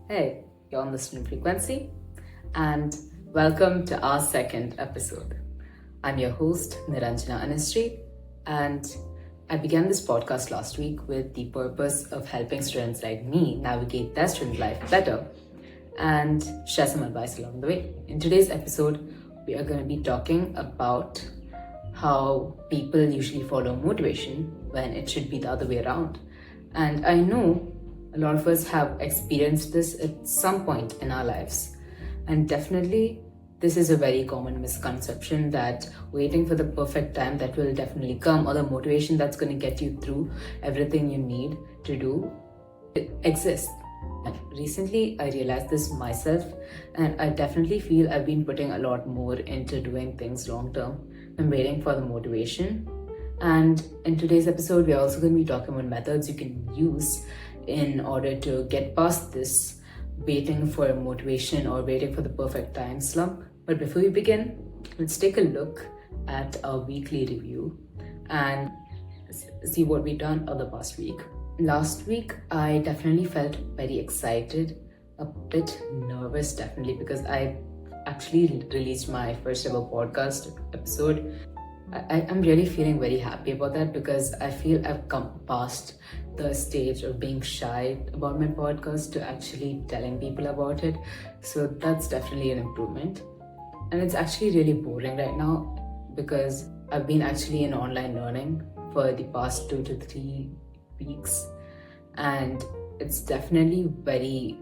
Hey, you're on the student frequency, and welcome to our second episode. I'm your host, Niranjana Anusree, and I began this podcast last week with the purpose of helping students like me navigate their student life better and share some advice along the way. In today's episode, we are going to be talking about how people usually follow motivation when it should be the other way around. And I know a lot of us have experienced this at some point in our lives. And definitely, this is a very common misconception that waiting for the perfect time that will definitely come, or the motivation that's going to get you through everything you need to do, it exists. And recently, I realized this myself, and I definitely feel I've been putting a lot more into doing things long term than waiting for the motivation. And in today's episode, we're also going to be talking about methods you can use in order to get past this waiting for motivation or waiting for the perfect time slump. But before we begin, let's take a look at our weekly review and see what we've done over the past week. Last week, I definitely felt very excited, a bit nervous definitely, because I actually released my first ever podcast episode. I'm really feeling very happy about that because I feel I've come past the stage of being shy about my podcast to actually telling people about it. So that's definitely an improvement. And it's actually really boring right now because I've been actually in online learning for the past 2 to 3 weeks. And it's definitely very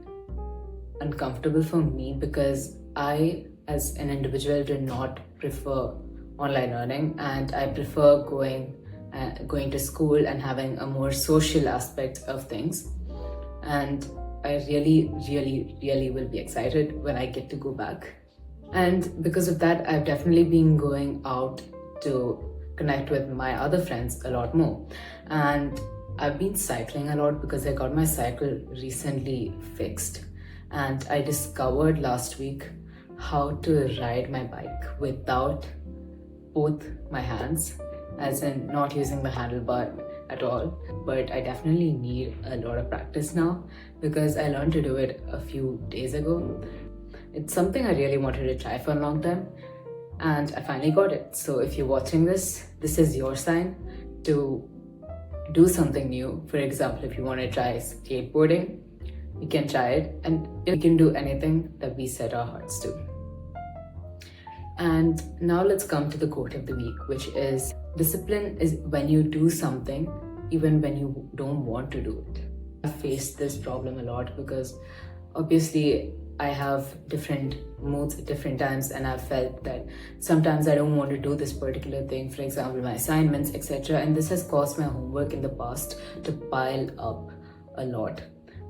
uncomfortable for me because I, as an individual, do not prefer online learning, and I prefer going to school and having a more social aspect of things. And I really will be excited when I get to go back. And because of that, I've definitely been going out to connect with my other friends a lot more. And I've been cycling a lot because I got my cycle recently fixed. And I discovered last week how to ride my bike without both my hands, as in not using the handlebar at all. But I definitely need a lot of practice now because I learned to do it a few days ago. It's something I really wanted to try for a long time, and I finally got it. So if you're watching this is your sign to do something new. For example, if you want to try skateboarding, you can try it, and we can do anything that we set our hearts to. And now let's come to the quote of the week, which is, discipline is when you do something even when you don't want to do it. I've faced this problem a lot because obviously I have different moods at different times, and I've felt that sometimes I don't want to do this particular thing, for example, my assignments, etc. And this has caused my homework in the past to pile up a lot.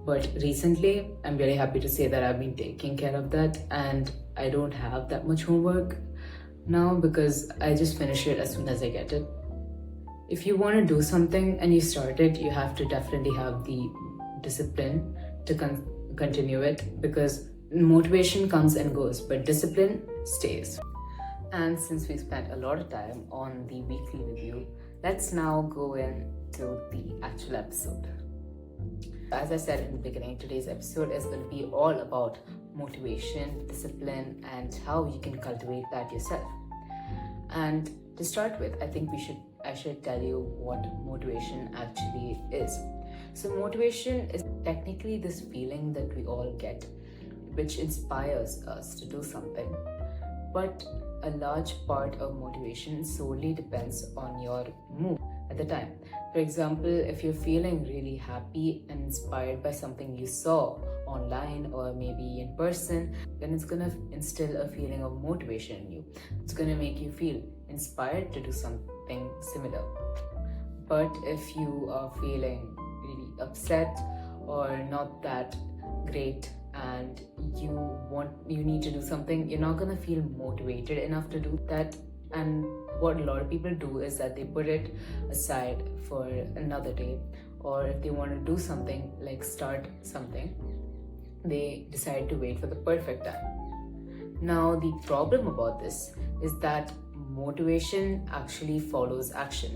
But recently, I'm very happy to say that I've been taking care of that, and I don't have that much homework now because I just finish it as soon as I get it. If you want to do something and you start it, you have to definitely have the discipline to continue it, because motivation comes and goes, but discipline stays. And since we spent a lot of time on the weekly review, let's now go into the actual episode. As I said in the beginning, today's episode is going to be all about motivation, discipline, and how you can cultivate that yourself. And to start with, I think I should tell you what motivation actually is. So motivation is technically this feeling that we all get, which inspires us to do something. But a large part of motivation solely depends on your mood at the time. For example, if you're feeling really happy and inspired by something you saw online or maybe in person, then it's gonna instill a feeling of motivation in you. It's gonna make you feel inspired to do something similar. But if you are feeling really upset or not that great and you need to do something, you're not gonna feel motivated enough to do that. And what a lot of people do is that they put it aside for another day, or if they want to do something like start something, they decide to wait for the perfect time. Now the problem about this is that motivation actually follows action,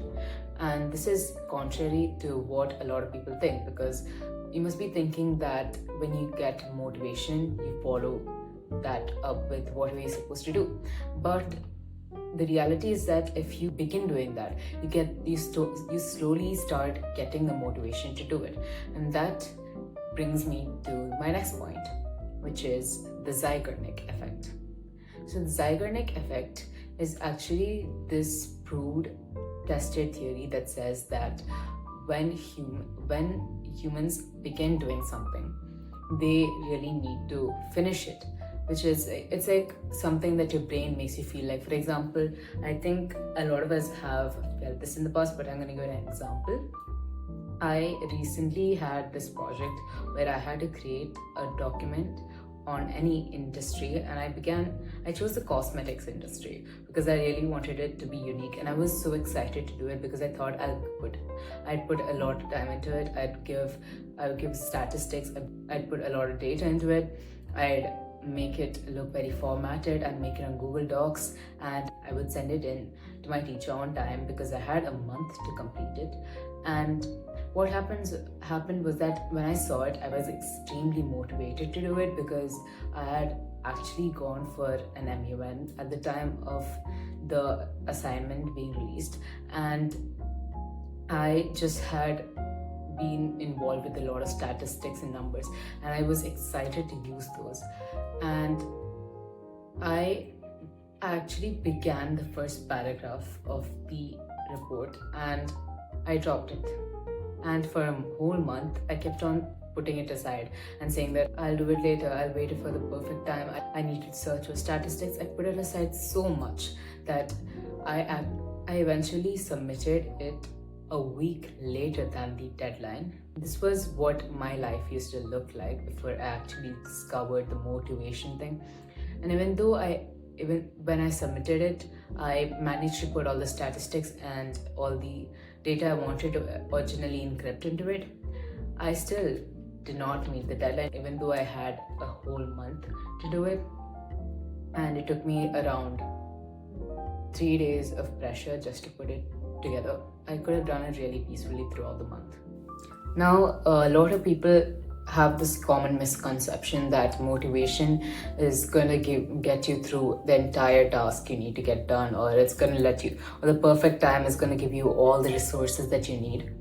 And this is contrary to what a lot of people think, because you must be thinking that when you get motivation, you follow that up with whatever you're supposed to do. But the reality is that if you begin doing that, you slowly start getting the motivation to do it. And that brings me to my next point, which is the Zeigarnik effect. So the Zeigarnik effect is actually this proved, tested theory that says that when humans begin doing something, they really need to finish it, which is, it's like something that your brain makes you feel like. For example, I think a lot of us have felt this in the past, but I'm going to give an example. I recently had this project where I had to create a document on any industry, and I chose the cosmetics industry because I really wanted it to be unique, and I was so excited to do it because I thought I'd put a lot of time into it. I would give statistics, I'd put a lot of data into it, I'd make it look very formatted, I'd make it on Google Docs, and I would send it in to my teacher on time because I had a month to complete it. And what happened was that when I saw it, I was extremely motivated to do it because I had actually gone for an MUN at the time of the assignment being released, and I just had been involved with a lot of statistics and numbers, and I was excited to use those. And I actually began the first paragraph of the report and I dropped it. And for a whole month, I kept on putting it aside and saying that I'll do it later, I'll wait for the perfect time, I need to search for statistics. I put it aside so much that I eventually submitted it a week later than the deadline. This was what my life used to look like before I actually discovered the motivation thing. And even when I submitted it, I managed to put all the statistics and all the data I wanted to originally encrypt into it. I still did not meet the deadline, even though I had a whole month to do it. And it took me around 3 days of pressure just to put it together. I could have done it really peacefully throughout the month. Now, a lot of people have this common misconception that motivation is going to get you through the entire task you need to get done, or it's going to or the perfect time is going to give you all the resources that you need.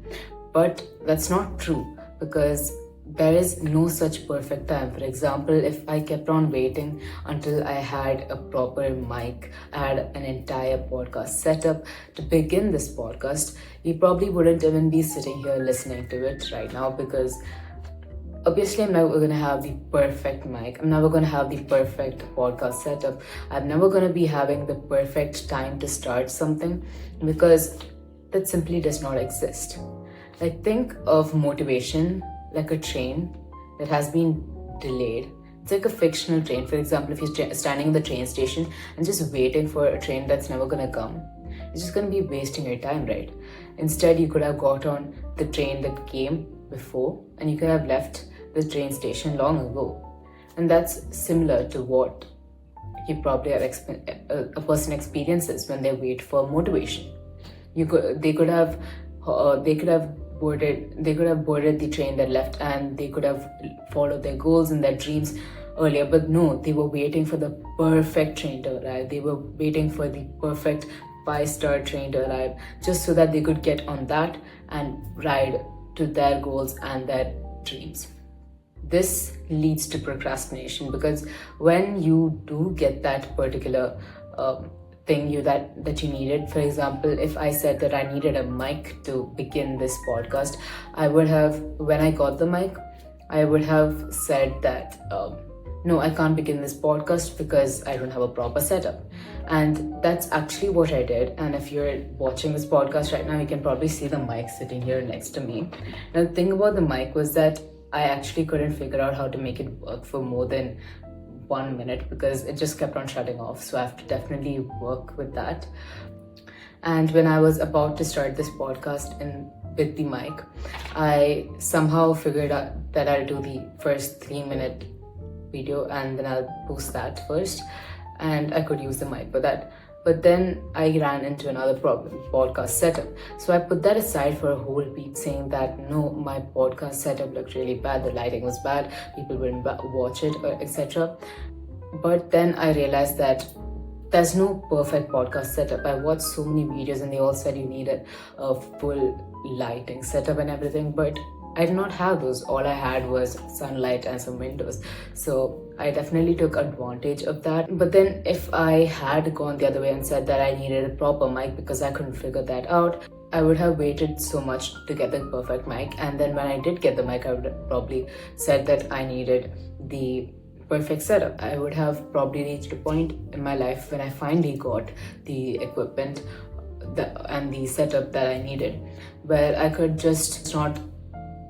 But that's not true, because there is no such perfect time. For example, if I kept on waiting until I had a proper mic, I had an entire podcast set up to begin this podcast, you probably wouldn't even be sitting here listening to it right now, because obviously I'm never going to have the perfect mic, I'm never going to have the perfect podcast setup, I'm never going to be having the perfect time to start something, because that simply does not exist. Like, think of motivation like a train that has been delayed. It's like a fictional train. For example, if you're standing in the train station and just waiting for a train that's never gonna come, you're just gonna be wasting your time, right? Instead, you could have got on the train that came before, and you could have left the train station long ago. And that's similar to what you probably have a person experiences when they wait for motivation. They could have boarded the train that left, and they could have followed their goals and their dreams earlier, but no, they were waiting for the perfect train to arrive. They were waiting for the perfect 5-star train to arrive, just so that they could get on that and ride to their goals and their dreams. This leads to procrastination, because when you do get that particular thing that you needed. For example, if I said that I needed a mic to begin this podcast, when I got the mic, I would have said that no, I can't begin this podcast because I don't have a proper setup. And that's actually what I did. And if you're watching this podcast right now, you can probably see the mic sitting here next to me. Now, the thing about the mic was that I actually couldn't figure out how to make it work for more than 1 minute, because it just kept on shutting off. So I have to definitely work with that. And when I was about to start this podcast with the mic, I somehow figured out that I'll do the first 3-minute video and then I'll post that first, and I could use the mic for that. But then I ran into another problem, podcast setup. So I put that aside for a whole week, saying that no, my podcast setup looked really bad, the lighting was bad, people wouldn't watch it, etc. But then I realized that there's no perfect podcast setup. I watched so many videos and they all said you needed a full lighting setup and everything, but I did not have those. All I had was sunlight and some windows. So I definitely took advantage of that. But then if I had gone the other way and said that I needed a proper mic because I couldn't figure that out, I would have waited so much to get the perfect mic. And then when I did get the mic, I would have probably said that I needed the perfect setup. I would have probably reached a point in my life when I finally got the equipment and the setup that I needed, where I could just not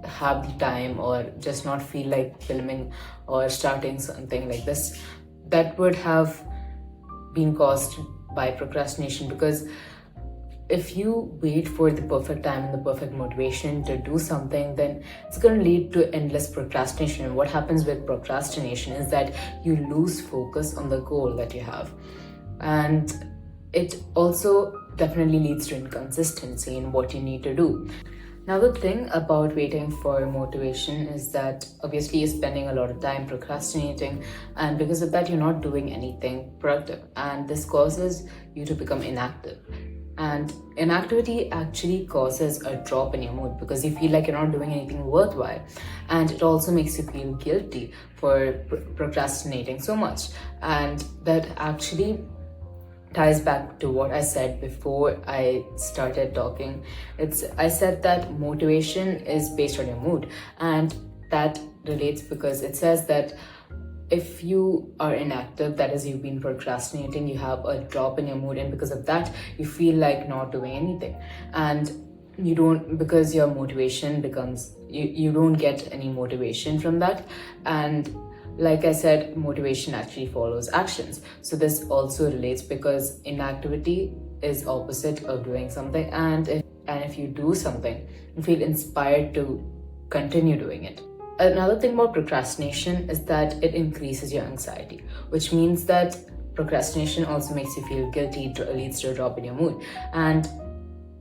have the time or just not feel like filming or starting something like this. That would have been caused by procrastination, because if you wait for the perfect time and the perfect motivation to do something, then it's going to lead to endless procrastination. And what happens with procrastination is that you lose focus on the goal that you have. And it also definitely leads to inconsistency in what you need to do. Now, the thing about waiting for motivation is that obviously you're spending a lot of time procrastinating, and because of that, you're not doing anything productive. And this causes you to become inactive. And inactivity actually causes a drop in your mood because you feel like you're not doing anything worthwhile. And it also makes you feel guilty for procrastinating so much. And that actually ties back to what I said before I started talking. I said that motivation is based on your mood. And that relates because it says that if you are inactive, that is, you've been procrastinating, you have a drop in your mood, and because of that, you feel like not doing anything. And you don't, because your motivation becomes, you don't get any motivation from that. And like I said, motivation actually follows actions. So this also relates because inactivity is opposite of doing something. And if you do something, you feel inspired to continue doing it. Another thing about procrastination is that it increases your anxiety, which means that procrastination also makes you feel guilty, it leads to a drop in your mood. And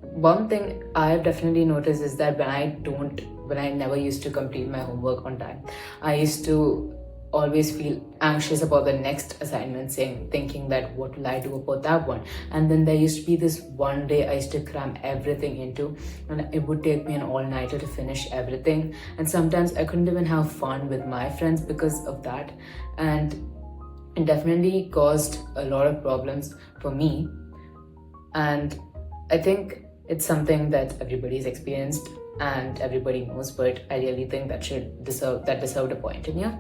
one thing I've definitely noticed is that when I never used to complete my homework on time, I used to always feel anxious about the next assignment, thinking that what will I do about that one. And then there used to be this one day I used to cram everything into, and it would take me an all-nighter to finish everything. And sometimes I couldn't even have fun with my friends because of that. And it definitely caused a lot of problems for me. And I think it's something that everybody's experienced and everybody knows, but I really think that deserved a point in here.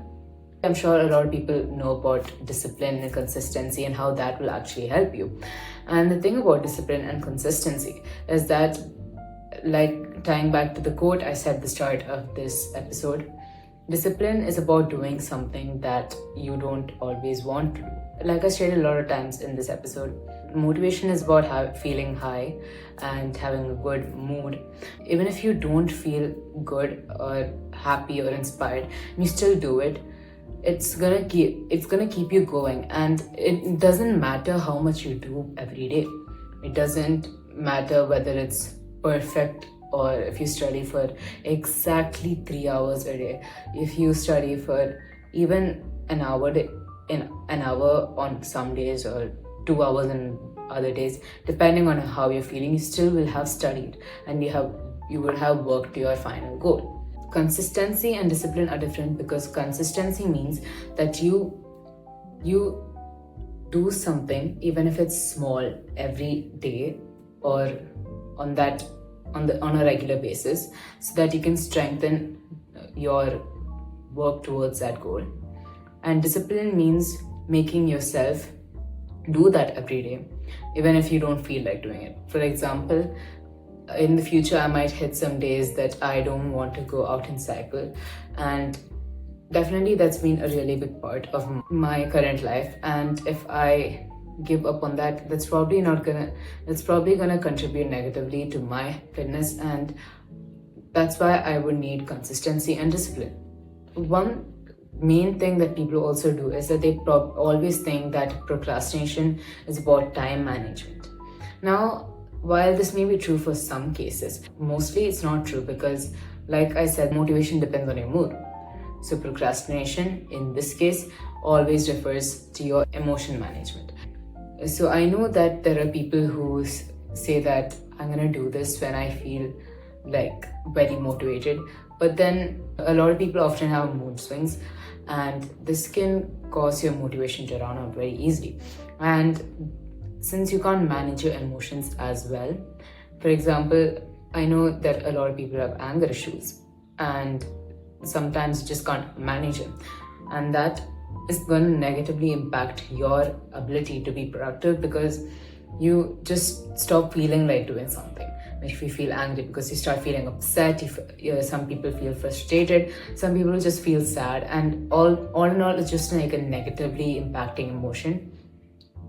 I'm sure a lot of people know about discipline and consistency and how that will actually help you. And the thing about discipline and consistency is that, like tying back to the quote I said at the start of this episode, discipline is about doing something that you don't always want to do. Like I stated a lot of times in this episode, motivation is about feeling high and having a good mood. Even if you don't feel good or happy or inspired, you still do it. It's gonna keep you going, and it doesn't matter how much you do every day. It doesn't matter whether it's perfect or if you study for exactly 3 hours a day. If you study for even an hour on some days or 2 hours on other days, depending on how you're feeling, you still will have studied and you will have worked to your final goal. Consistency and discipline are different because consistency means that you do something even if it's small every day or on a regular basis, so that you can strengthen your work towards that goal. And discipline means making yourself do that every day even if you don't feel like doing it. For example, in the future, I might hit some days that I don't want to go out and cycle. And definitely that's been a really big part of my current life. And if I give up on that, that's probably gonna contribute negatively to my fitness. And that's why I would need consistency and discipline. One main thing that people also do is that they always think that procrastination is about time management. Now, while this may be true for some cases, mostly it's not true because, like I said, motivation depends on your mood. So, procrastination in this case always refers to your emotion management. So, I know that there are people who say that I'm gonna do this when I feel like very motivated, but then a lot of people often have mood swings, and this can cause your motivation to run out very easily. And since you can't manage your emotions as well, for example, I know that a lot of people have anger issues, and sometimes you just can't manage them, and that is going to negatively impact your ability to be productive because you just stop feeling like doing something. If you feel angry because you start feeling upset, some people feel frustrated, some people just feel sad, and all in all, it's just like a negatively impacting emotion,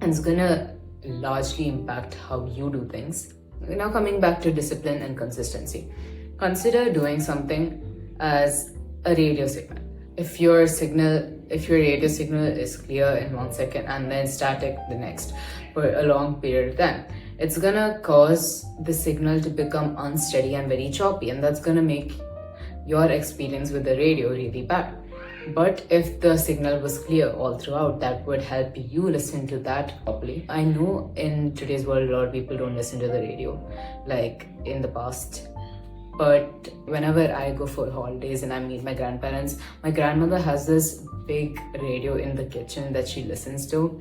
and it's gonna largely impact how you do things. Now, coming back to discipline and consistency, consider doing something as a radio signal. If your radio signal is clear in 1 second and then static the next for a long period of time, it's gonna cause the signal to become unsteady and very choppy, and that's gonna make your experience with the radio really bad. But if the signal was clear all throughout, that would help you listen to that properly. I know in today's world, a lot of people don't listen to the radio like in the past. But whenever I go for holidays and I meet my grandparents, my grandmother has this big radio in the kitchen that she listens to.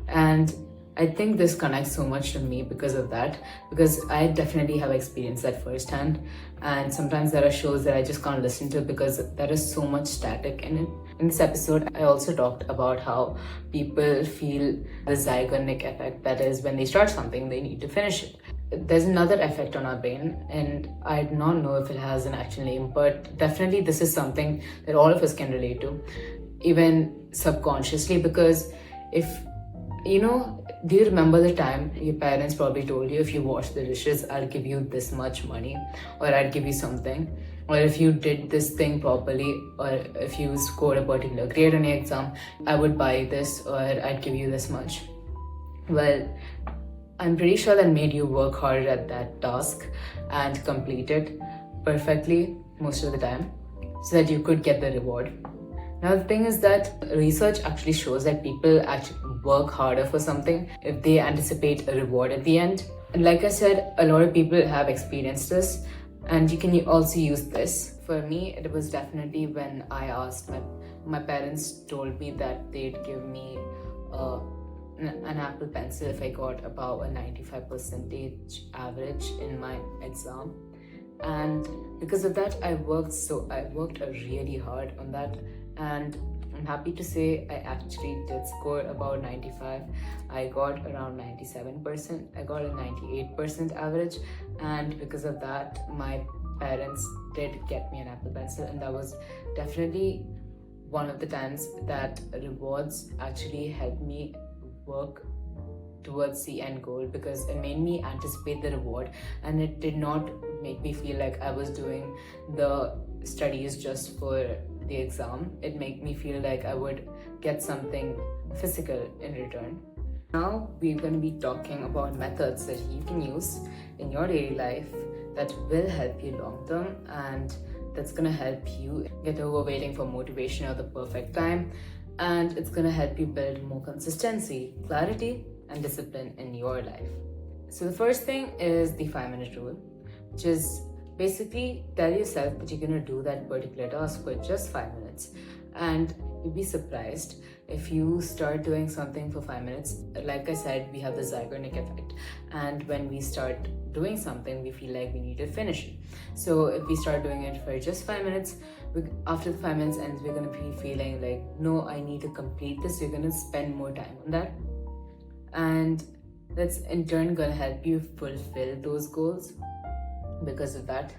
And I think this connects so much to me because of that, because I definitely have experienced that firsthand. And sometimes there are shows that I just can't listen to because there is so much static in it. In this episode, I also talked about how people feel the Zeigarnik effect, that is, when they start something, they need to finish it. There's another effect on our brain, and I do not know if it has an actual name, but definitely this is something that all of us can relate to, even subconsciously, because if do you remember the time your parents probably told you, if you wash the dishes, I'll give you this much money, or I'll give you something, or if you did this thing properly, or if you scored a particular grade on your exam, I would buy this, or I'd give you this much. Well, I'm pretty sure that made you work hard at that task and complete it perfectly most of the time so that you could get the reward. Now, the thing is that research actually shows that people actually work harder for something if they anticipate a reward at the end. And like I said, a lot of people have experienced this, and you can also use this. For me, it was definitely when I asked my parents told me that they'd give me an Apple Pencil if I got about a 95% average in my exam. And because of that, I worked really hard on that, and I'm happy to say I actually did score about 95. I got around 97%. I got a 98% average, and because of that, my parents did get me an Apple Pencil, and that was definitely one of the times that rewards actually helped me work towards the end goal, because it made me anticipate the reward, and it did not make me feel like I was doing the studies just for the exam. It made me feel like I would get something physical in return. Now we're going to be talking about methods that you can use in your daily life that will help you long term, and that's going to help you get over waiting for motivation or the perfect time, and it's going to help you build more consistency, clarity, and discipline in your life. So the first thing is the 5-minute rule, which is basically tell yourself that you're going to do that particular task for just 5 minutes, and you'll be surprised if you start doing something for 5 minutes. Like I said, we have the Zeigarnik effect, and when we start doing something, we feel like we need to finish it. So if we start doing it for just 5 minutes, after the 5 minutes ends, we're going to be feeling like, no, I need to complete this. You're going to spend more time on that, and that's in turn going to help you fulfill those goals because of that.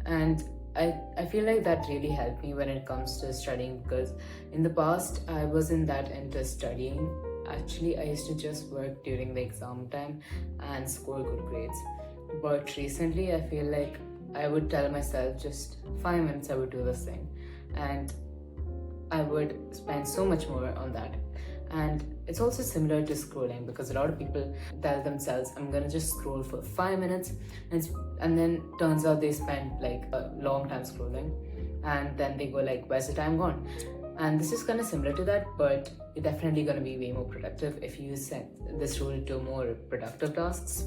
And I feel like that really helped me when it comes to studying, because in the past I wasn't that into studying. Actually, I used to just work during the exam time and score good grades. But recently I feel like I would tell myself just 5 minutes I would do this thing, and I would spend so much more on that. And it's also similar to scrolling, because a lot of people tell themselves, I'm gonna just scroll for 5 minutes, and then turns out they spend like a long time scrolling, and then they go like, where's the time gone? And this is kind of similar to that, but you're definitely going to be way more productive if you set this rule to more productive tasks.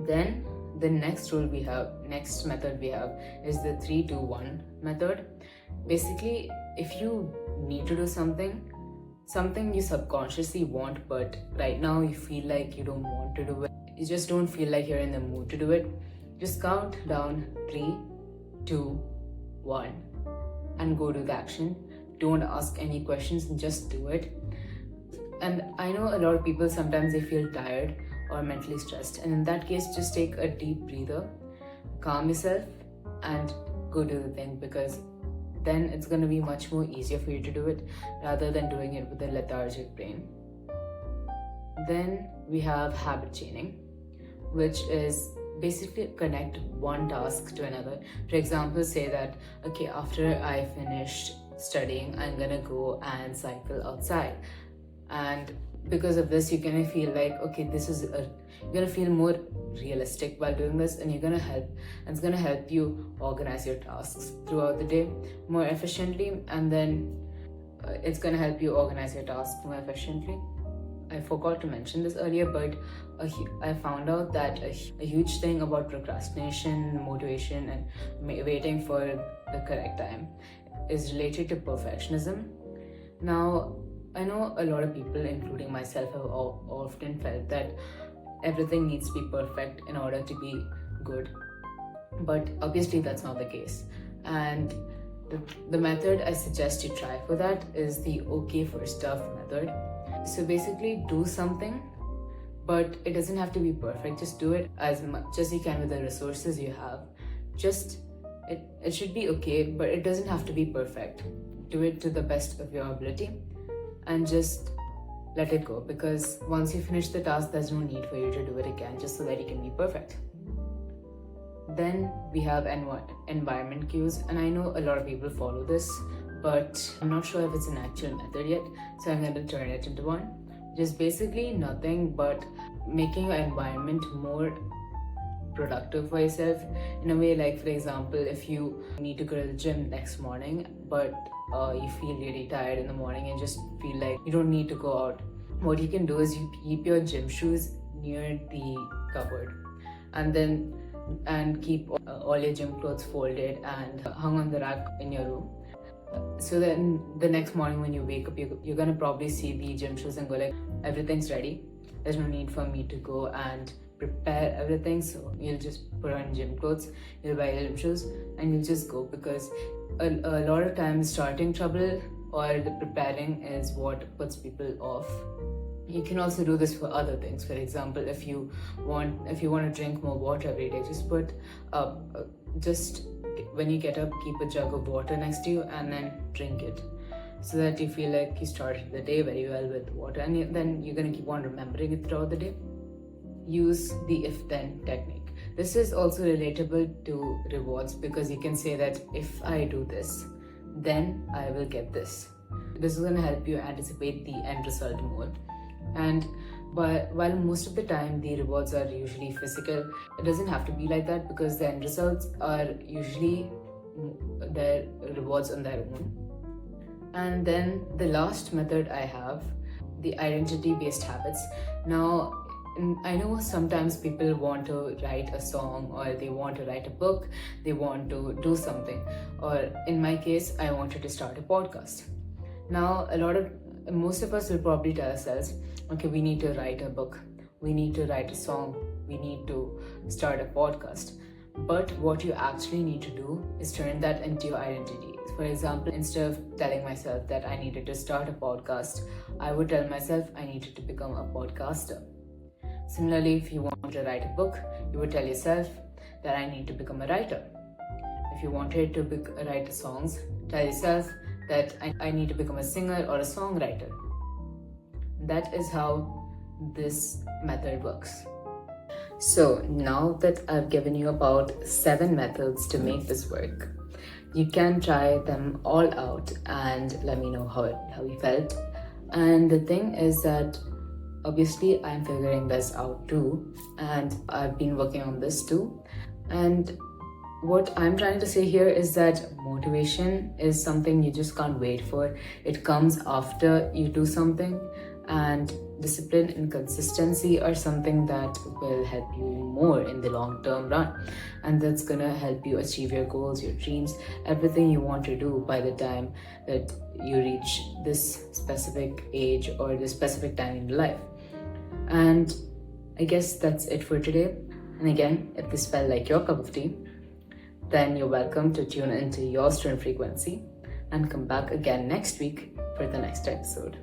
Then the next method we have is the 3-2-1 method. Basically, if you need to do something you subconsciously want, but right now you feel like you don't want to do it, you just don't feel like you're in the mood to do it, just count down 3, 2, 1 and go to the action. Don't ask any questions, just do it. And I know a lot of people, sometimes they feel tired or mentally stressed, and in that case, just take a deep breather, calm yourself, and go do the thing, because then it's going to be much more easier for you to do it rather than doing it with a lethargic brain. Then we have habit chaining, which is basically connect one task to another. For example, say that, okay, after I finished studying, I'm gonna go and cycle outside, and because of this, you're gonna feel like, okay, you're gonna feel more realistic while doing this, and it's gonna help you organize your tasks throughout the day more efficiently, and then it's gonna help you organize your tasks more efficiently. I forgot to mention this earlier, but I found out that a huge thing about procrastination, motivation, and waiting for the correct time is related to perfectionism. Now, I know a lot of people, including myself, have often felt that everything needs to be perfect in order to be good, but obviously that's not the case. And the method I suggest you try for that is the okay for stuff method. So basically, do something, but it doesn't have to be perfect. Just do it as much as you can with the resources you have. It should be okay, but it doesn't have to be perfect. Do it to the best of your ability and just let it go, because once you finish the task, there's no need for you to do it again just so that you can be perfect. Then we have environment cues, and I know a lot of people follow this, but I'm not sure if it's an actual method yet, so I'm going to turn it into one. Just basically nothing but making your environment more productive for yourself in a way. Like, for example, if you need to go to the gym next morning, but you feel really tired in the morning and just feel like you don't need to go out, what you can do is you keep your gym shoes near the cupboard, and keep all your gym clothes folded and hung on the rack in your room. So then the next morning when you wake up, you're gonna probably see the gym shoes and go like, everything's ready, there's no need for me to go and prepare everything. So you'll just put on gym clothes, you'll buy your gym shoes, and you'll just go, because a lot of times starting trouble or the preparing is what puts people off. You can also do this for other things. For example, if you want to drink more water every day, just when you get up, keep a jug of water next to you and then drink it, so that you feel like you started the day very well with water, and then you're going to keep on remembering it throughout the day. Use the if-then technique. This is also relatable to rewards, because you can say that if I do this, then I will get this. This is going to help you anticipate the end result more. And while most of the time the rewards are usually physical, it doesn't have to be like that, because the end results are usually their rewards on their own. And then the last method I have, the identity-based habits. Now, I know sometimes people want to write a song, or they want to write a book, they want to do something, or in my case, I wanted to start a podcast. Now, most of us will probably tell ourselves, okay, we need to write a book, we need to write a song, we need to start a podcast. But what you actually need to do is turn that into your identity. For example, instead of telling myself that I needed to start a podcast, I would tell myself I needed to become a podcaster. Similarly, if you want to write a book, you would tell yourself that I need to become a writer. If you wanted to write songs, tell yourself that I need to become a singer or a songwriter. That is how this method works. So now that I've given you about 7 methods to make this work, you can try them all out and let me know how you felt. And the thing is that obviously I'm figuring this out too, and I've been working on this too. And what I'm trying to say here is that motivation is something you just can't wait for. It comes after you do something, and discipline and consistency are something that will help you more in the long term run. And that's gonna help you achieve your goals, your dreams, everything you want to do by the time that you reach this specific age or this specific time in life. And I guess that's it for today. And again, if this felt like your cup of tea, then you're welcome to tune into your student frequency and come back again next week for the next episode.